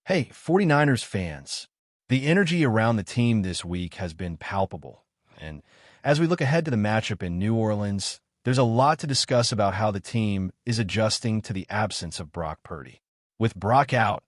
Hey, 49ers fans. The energy around the team this week has been palpable. And as we look ahead to the matchup in New Orleans, there's a lot to discuss about how the team is adjusting to the absence of Brock Purdy. With Brock out,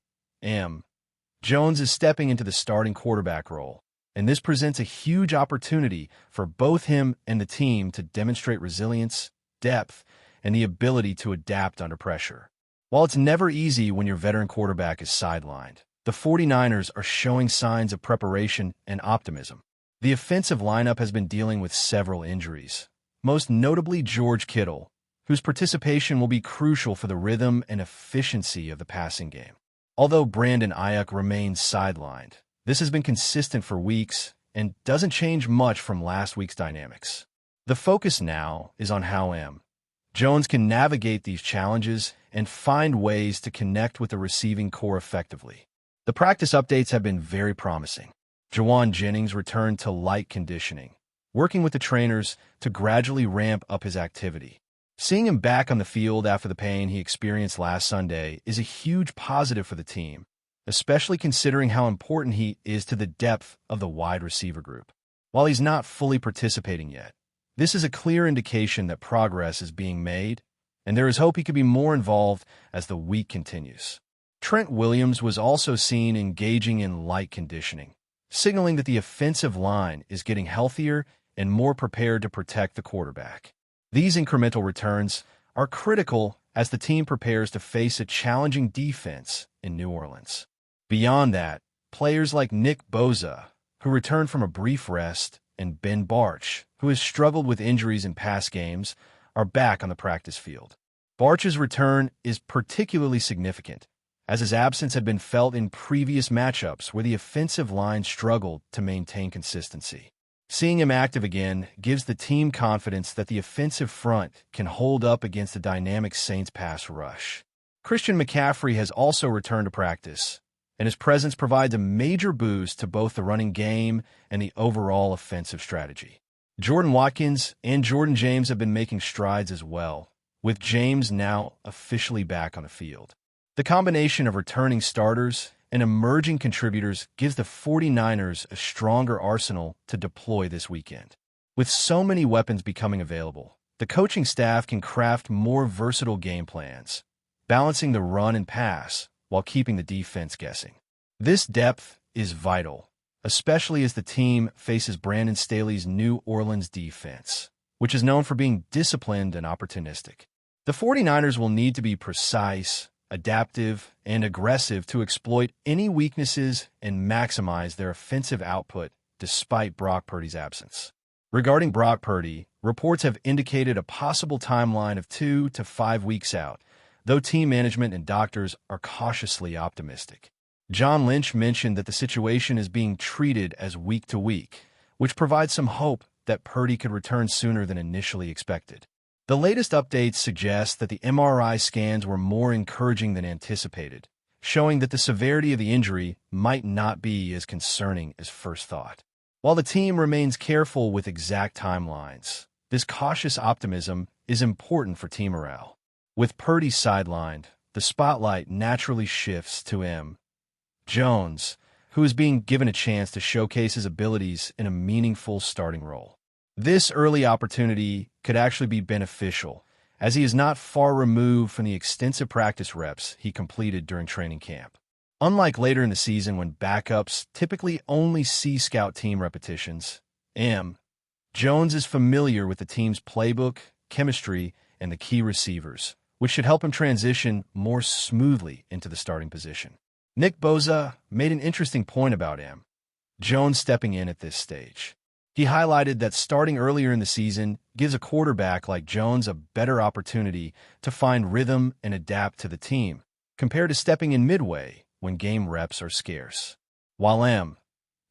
Jones is stepping into the starting quarterback role, and this presents a huge opportunity for both him and the team to demonstrate resilience, depth, and the ability to adapt under pressure. While it's never easy when your veteran quarterback is sidelined, the 49ers are showing signs of preparation and optimism. The offensive lineup has been dealing with several injuries, most notably George Kittle, whose participation will be crucial for the rhythm and efficiency of the passing game. Although Brandon Ayuk remains sidelined, this has been consistent for weeks and doesn't change much from last week's dynamics. The focus now is on how Jones can navigate these challenges and find ways to connect with the receiving core effectively. The practice updates have been very promising. Jauan Jennings returned to light conditioning, working with the trainers to gradually ramp up his activity. Seeing him back on the field after the pain he experienced last Sunday is a huge positive for the team, especially considering how important he is to the depth of the wide receiver group. While he's not fully participating yet, this is a clear indication that progress is being made, and there is hope he could be more involved as the week continues. Trent Williams was also seen engaging in light conditioning, signaling that the offensive line is getting healthier and more prepared to protect the quarterback. These incremental returns are critical as the team prepares to face a challenging defense in New Orleans. Beyond that, players like Nick Bosa, who returned from a brief rest, and Ben Bartch, who has struggled with injuries in past games, are back on the practice field. Bartch's return is particularly significant, as his absence had been felt in previous matchups where the offensive line struggled to maintain consistency. Seeing him active again gives the team confidence that the offensive front can hold up against the dynamic Saints pass rush. Christian McCaffrey has also returned to practice, and his presence provides a major boost to both the running game and the overall offensive strategy. Jordan Watkins and Jordan James have been making strides as well, with James now officially back on the field. The combination of returning starters and emerging contributors gives the 49ers a stronger arsenal to deploy this weekend. With so many weapons becoming available, the coaching staff can craft more versatile game plans, balancing the run and pass while keeping the defense guessing. This depth is vital, especially as the team faces Brandon Staley's New Orleans defense, which is known for being disciplined and opportunistic. The 49ers will need to be precise, adaptive, and aggressive to exploit any weaknesses and maximize their offensive output despite Brock Purdy's absence. Regarding Brock Purdy, reports have indicated a possible timeline of 2 to 5 weeks out, though team management and doctors are cautiously optimistic. John Lynch mentioned that the situation is being treated as week to week, which provides some hope that Purdy could return sooner than initially expected. The latest updates suggest that the MRI scans were more encouraging than anticipated, showing that the severity of the injury might not be as concerning as first thought. While the team remains careful with exact timelines, this cautious optimism is important for team morale. With Purdy sidelined, the spotlight naturally shifts to Jones, who is being given a chance to showcase his abilities in a meaningful starting role. This early opportunity could actually be beneficial, as he is not far removed from the extensive practice reps he completed during training camp. Unlike later in the season when backups typically only see scout team repetitions, Jones is familiar with the team's playbook, chemistry, and the key receivers, which should help him transition more smoothly into the starting position. Nick Bosa made an interesting point about Jones stepping in at this stage. He highlighted that starting earlier in the season gives a quarterback like Jones a better opportunity to find rhythm and adapt to the team, compared to stepping in midway when game reps are scarce. While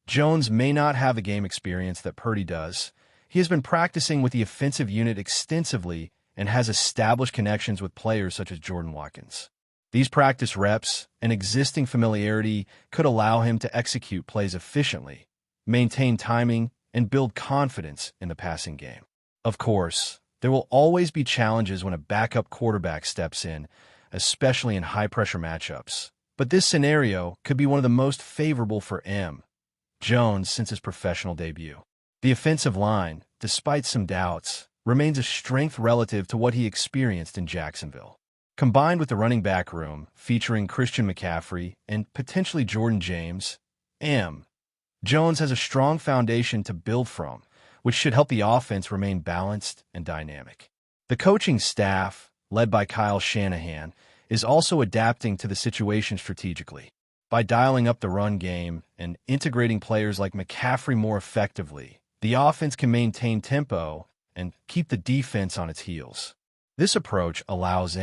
Jones may not have the game experience that Purdy does, he has been practicing with the offensive unit extensively and has established connections with players such as Jordan Watkins. These practice reps and existing familiarity could allow him to execute plays efficiently, maintain timing, and build confidence in the passing game. Of course, there will always be challenges when a backup quarterback steps in, especially in high-pressure matchups, But this scenario could be one of the most favorable for Jones since his professional debut. The offensive line, despite some doubts, remains a strength relative to what he experienced in Jacksonville. Combined with the running back room, featuring Christian McCaffrey and potentially Jordan James, Jones has a strong foundation to build from, which should help the offense remain balanced and dynamic. The coaching staff, led by Kyle Shanahan, is also adapting to the situation strategically. By dialing up the run game and integrating players like McCaffrey more effectively, the offense can maintain tempo and keep the defense on its heels. This approach allows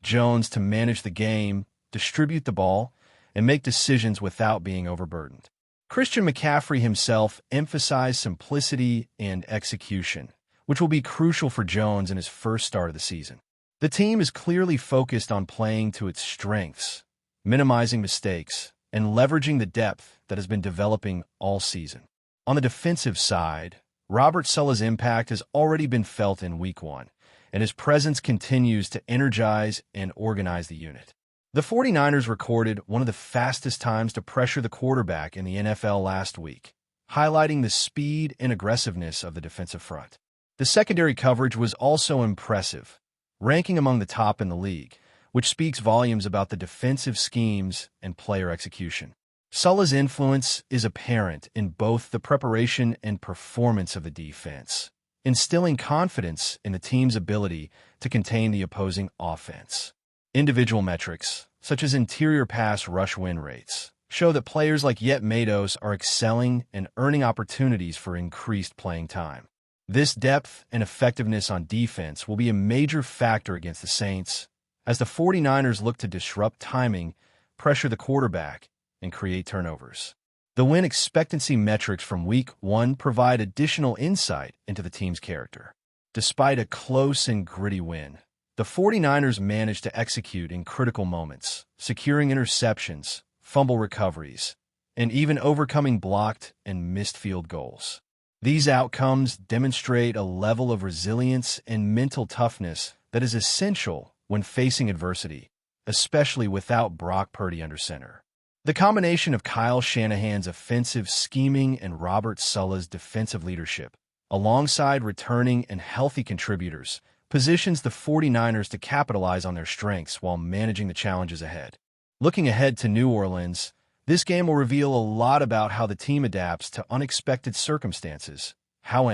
Jones to manage the game, distribute the ball, and make decisions without being overburdened. Christian McCaffrey himself emphasized simplicity and execution, which will be crucial for Jones in his first start of the season. The team is clearly focused on playing to its strengths, minimizing mistakes, and leveraging the depth that has been developing all season. On the defensive side, Robert Saleh's impact has already been felt in Week 1, and his presence continues to energize and organize the unit. The 49ers recorded one of the fastest times to pressure the quarterback in the NFL last week, highlighting the speed and aggressiveness of the defensive front. The secondary coverage was also impressive, ranking among the top in the league, which speaks volumes about the defensive schemes and player execution. Saleh's influence is apparent in both the preparation and performance of the defense, instilling confidence in the team's ability to contain the opposing offense. Individual metrics, such as interior pass rush win rates, show that players like Yet Matos are excelling and earning opportunities for increased playing time. This depth and effectiveness on defense will be a major factor against the Saints as the 49ers look to disrupt timing, pressure the quarterback, and create turnovers. The win expectancy metrics from Week 1 provide additional insight into the team's character. Despite a close and gritty win, the 49ers managed to execute in critical moments, securing interceptions, fumble recoveries, and even overcoming blocked and missed field goals. These outcomes demonstrate a level of resilience and mental toughness that is essential when facing adversity, especially without Brock Purdy under center. The combination of Kyle Shanahan's offensive scheming and Robert Saleh's defensive leadership, alongside returning and healthy contributors, positions the 49ers to capitalize on their strengths while managing the challenges ahead. Looking ahead to New Orleans, this game will reveal a lot about how the team adapts to unexpected circumstances, how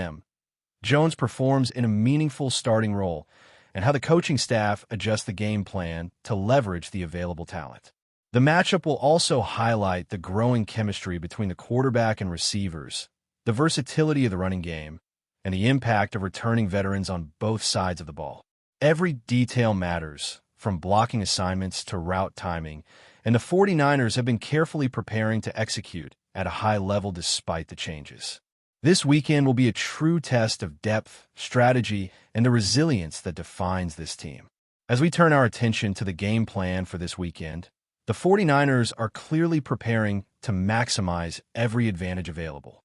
Jones performs in a meaningful starting role, and how the coaching staff adjusts the game plan to leverage the available talent. The matchup will also highlight the growing chemistry between the quarterback and receivers, the versatility of the running game, and the impact of returning veterans on both sides of the ball. Every detail matters, from blocking assignments to route timing, and the 49ers have been carefully preparing to execute at a high level despite the changes. This weekend will be a true test of depth, strategy, and the resilience that defines this team. As we turn our attention to the game plan for this weekend, the 49ers are clearly preparing to maximize every advantage available.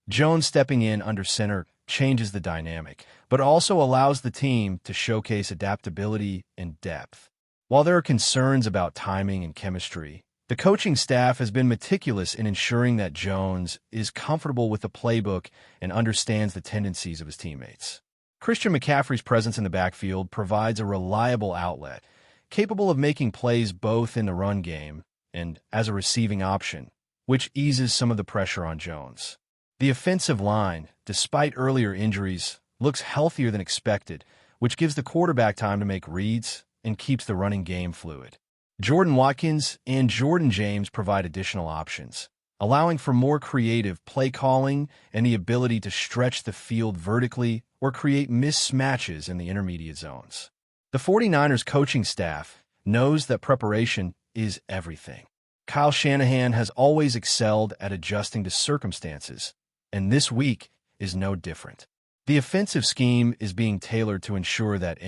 Jones stepping in under center changes the dynamic, but also allows the team to showcase adaptability and depth. While there are concerns about timing and chemistry, the coaching staff has been meticulous in ensuring that Jones is comfortable with the playbook and understands the tendencies of his teammates. Christian McCaffrey's presence in the backfield provides a reliable outlet, capable of making plays both in the run game and as a receiving option, which eases some of the pressure on Jones. The offensive line, despite earlier injuries, looks healthier than expected, which gives the quarterback time to make reads and keeps the running game fluid. Jordan Watkins and Jordan James provide additional options, allowing for more creative play calling and the ability to stretch the field vertically or create mismatches in the intermediate zones. The 49ers coaching staff knows that preparation is everything. Kyle Shanahan has always excelled at adjusting to circumstances, and this week is no different. The offensive scheme is being tailored to ensure that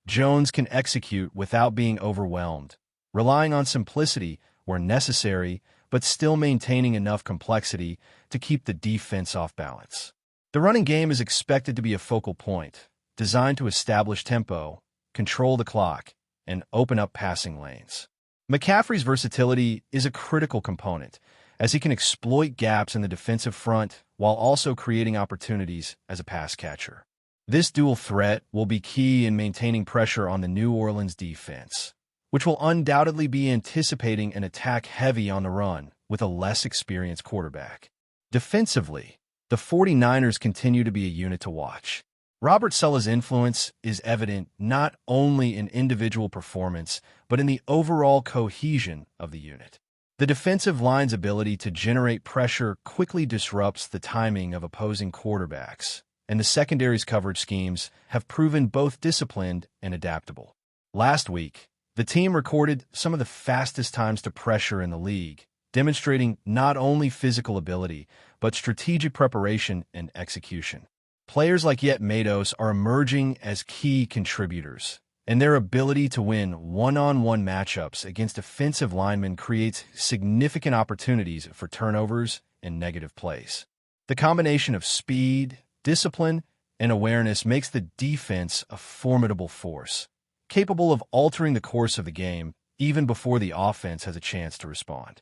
Jones can execute without being overwhelmed, relying on simplicity where necessary, but still maintaining enough complexity to keep the defense off balance. The running game is expected to be a focal point, designed to establish tempo, control the clock, and open up passing lanes. McCaffrey's versatility is a critical component, as he can exploit gaps in the defensive front while also creating opportunities as a pass catcher. This dual threat will be key in maintaining pressure on the New Orleans defense, which will undoubtedly be anticipating an attack heavy on the run with a less experienced quarterback. Defensively, the 49ers continue to be a unit to watch. Robert Saleh's influence is evident not only in individual performance, but in the overall cohesion of the unit. The defensive line's ability to generate pressure quickly disrupts the timing of opposing quarterbacks, and the secondary's coverage schemes have proven both disciplined and adaptable. Last week, the team recorded some of the fastest times to pressure in the league, demonstrating not only physical ability, but strategic preparation and execution. Players like MAHOMES are emerging as key contributors, and their ability to win one-on-one matchups against defensive linemen creates significant opportunities for turnovers and negative plays. The combination of speed, discipline, and awareness makes the defense a formidable force, capable of altering the course of the game even before the offense has a chance to respond.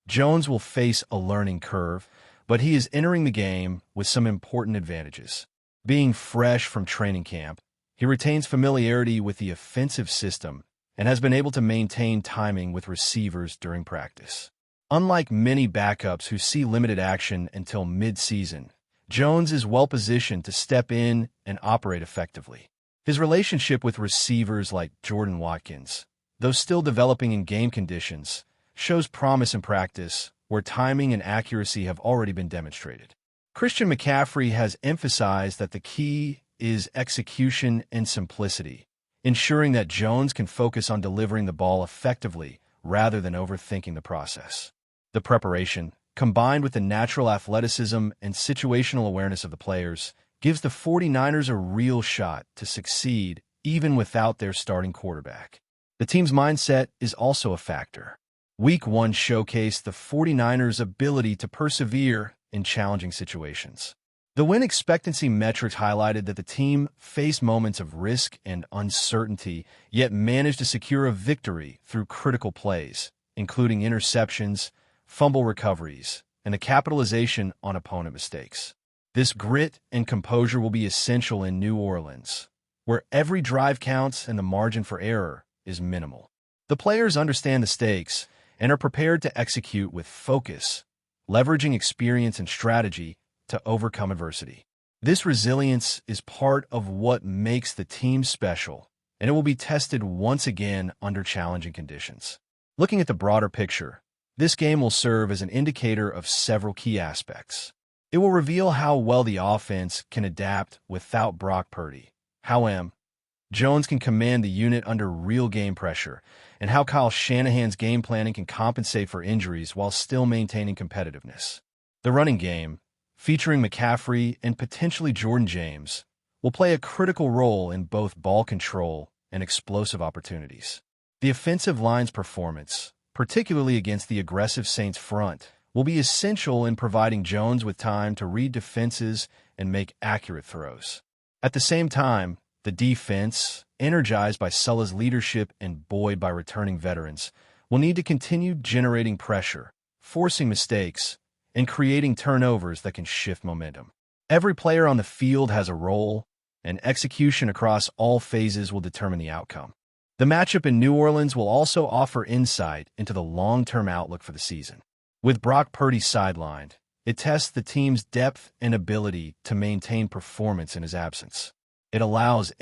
Jones will face a learning curve, but he is entering the game with some important advantages. Being fresh from training camp, he retains familiarity with the offensive system and has been able to maintain timing with receivers during practice. Unlike many backups who see limited action until mid-season, Jones is well-positioned to step in and operate effectively. His relationship with receivers like Jordan Watkins, though still developing in game conditions, shows promise in practice where timing and accuracy have already been demonstrated. Christian McCaffrey has emphasized that the key is execution and simplicity, ensuring that Jones can focus on delivering the ball effectively rather than overthinking the process. The preparation, combined with the natural athleticism and situational awareness of the players, gives the 49ers a real shot to succeed even without their starting quarterback. The team's mindset is also a factor. Week 1 showcased the 49ers' ability to persevere in challenging situations. The win expectancy metrics highlighted that the team faced moments of risk and uncertainty, yet managed to secure a victory through critical plays, including interceptions, fumble recoveries, and the capitalization on opponent mistakes. This grit and composure will be essential in New Orleans, where every drive counts and the margin for error is minimal. The players understand the stakes and are prepared to execute with focus, leveraging experience and strategy to overcome adversity. This resilience is part of what makes the team special, and it will be tested once again under challenging conditions. Looking at the broader picture, this game will serve as an indicator of several key aspects. It will reveal how well the offense can adapt without Brock Purdy, how Jones can command the unit under real game pressure, and how Kyle Shanahan's game planning can compensate for injuries while still maintaining competitiveness. The running game, featuring McCaffrey and potentially Jordan James, will play a critical role in both ball control and explosive opportunities. The offensive line's performance, particularly against the aggressive Saints front, will be essential in providing Jones with time to read defenses and make accurate throws. At the same time, the defense, energized by Saleh's leadership and buoyed by returning veterans, will need to continue generating pressure, forcing mistakes, and creating turnovers that can shift momentum. Every player on the field has a role, and execution across all phases will determine the outcome. The matchup in New Orleans will also offer insight into the long-term outlook for the season. With Brock Purdy sidelined, it tests the team's depth and ability to maintain performance in his absence. It allows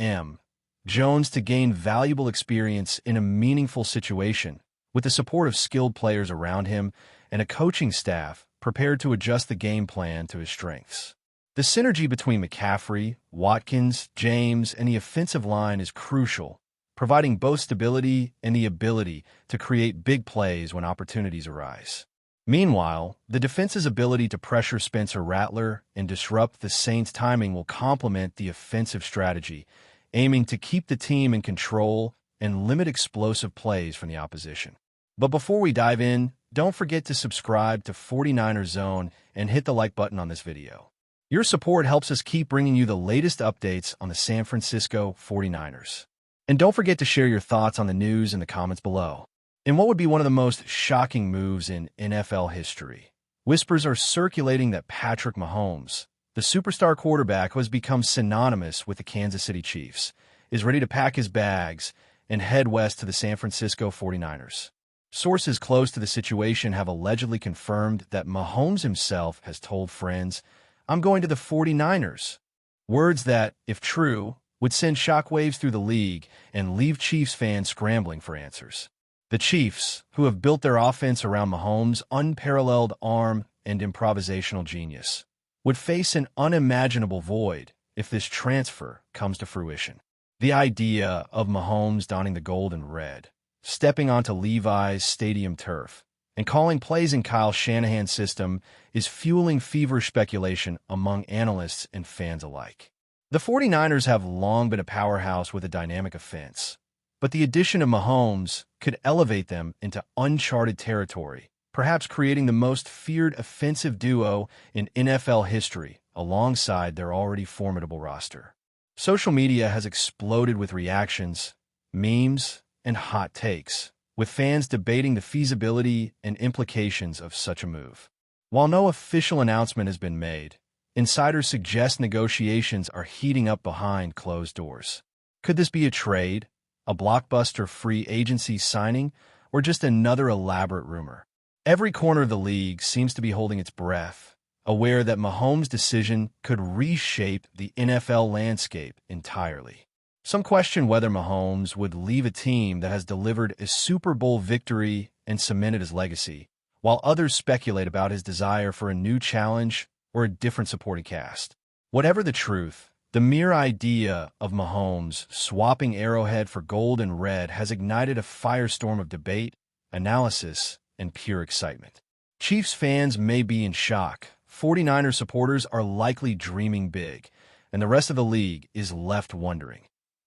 Jones to gain valuable experience in a meaningful situation with the support of skilled players around him and a coaching staff prepared to adjust the game plan to his strengths. The synergy between McCaffrey, Watkins, James, and the offensive line is crucial, providing both stability and the ability to create big plays when opportunities arise. Meanwhile, the defense's ability to pressure Spencer Rattler and disrupt the Saints' timing will complement the offensive strategy, aiming to keep the team in control and limit explosive plays from the opposition. But before we dive in, don't forget to subscribe to 49ers Zone and hit the like button on this video. Your support helps us keep bringing you the latest updates on the San Francisco 49ers. And don't forget to share your thoughts on the news in the comments below. In what would be one of the most shocking moves in NFL history, whispers are circulating that Patrick Mahomes, the superstar quarterback who has become synonymous with the Kansas City Chiefs, is ready to pack his bags and head west to the San Francisco 49ers. Sources close to the situation have allegedly confirmed that Mahomes himself has told friends, "I'm going to the 49ers." Words that, if true, would send shockwaves through the league and leave Chiefs fans scrambling for answers. The Chiefs, who have built their offense around Mahomes' unparalleled arm and improvisational genius, would face an unimaginable void if this transfer comes to fruition. The idea of Mahomes donning the gold and red, stepping onto Levi's stadium turf, and calling plays in Kyle Shanahan's system is fueling feverish speculation among analysts and fans alike. The 49ers have long been a powerhouse with a dynamic offense, but the addition of Mahomes could elevate them into uncharted territory, perhaps creating the most feared offensive duo in NFL history alongside their already formidable roster. Social media has exploded with reactions, memes, and hot takes, with fans debating the feasibility and implications of such a move. While no official announcement has been made, insiders suggest negotiations are heating up behind closed doors. Could this be a trade, a blockbuster free agency signing, or just another elaborate rumor? Every corner of the league seems to be holding its breath, aware that Mahomes' decision could reshape the NFL landscape entirely. Some question whether Mahomes would leave a team that has delivered a Super Bowl victory and cemented his legacy, while others speculate about his desire for a new challenge or a different supporting cast. Whatever the truth, the mere idea of Mahomes swapping Arrowhead for gold and red has ignited a firestorm of debate, analysis, and pure excitement. Chiefs fans may be in shock, 49ers supporters are likely dreaming big, and the rest of the league is left wondering.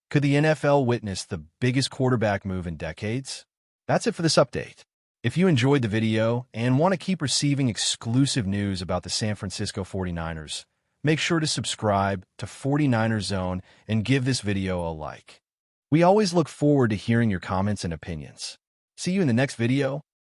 Could the NFL witness the biggest quarterback move in decades? That's it for this update. If you enjoyed the video and want to keep receiving exclusive news about the San Francisco 49ers, make sure to subscribe to 49ers Zone and give this video a like. We always look forward to hearing your comments and opinions. See you in the next video.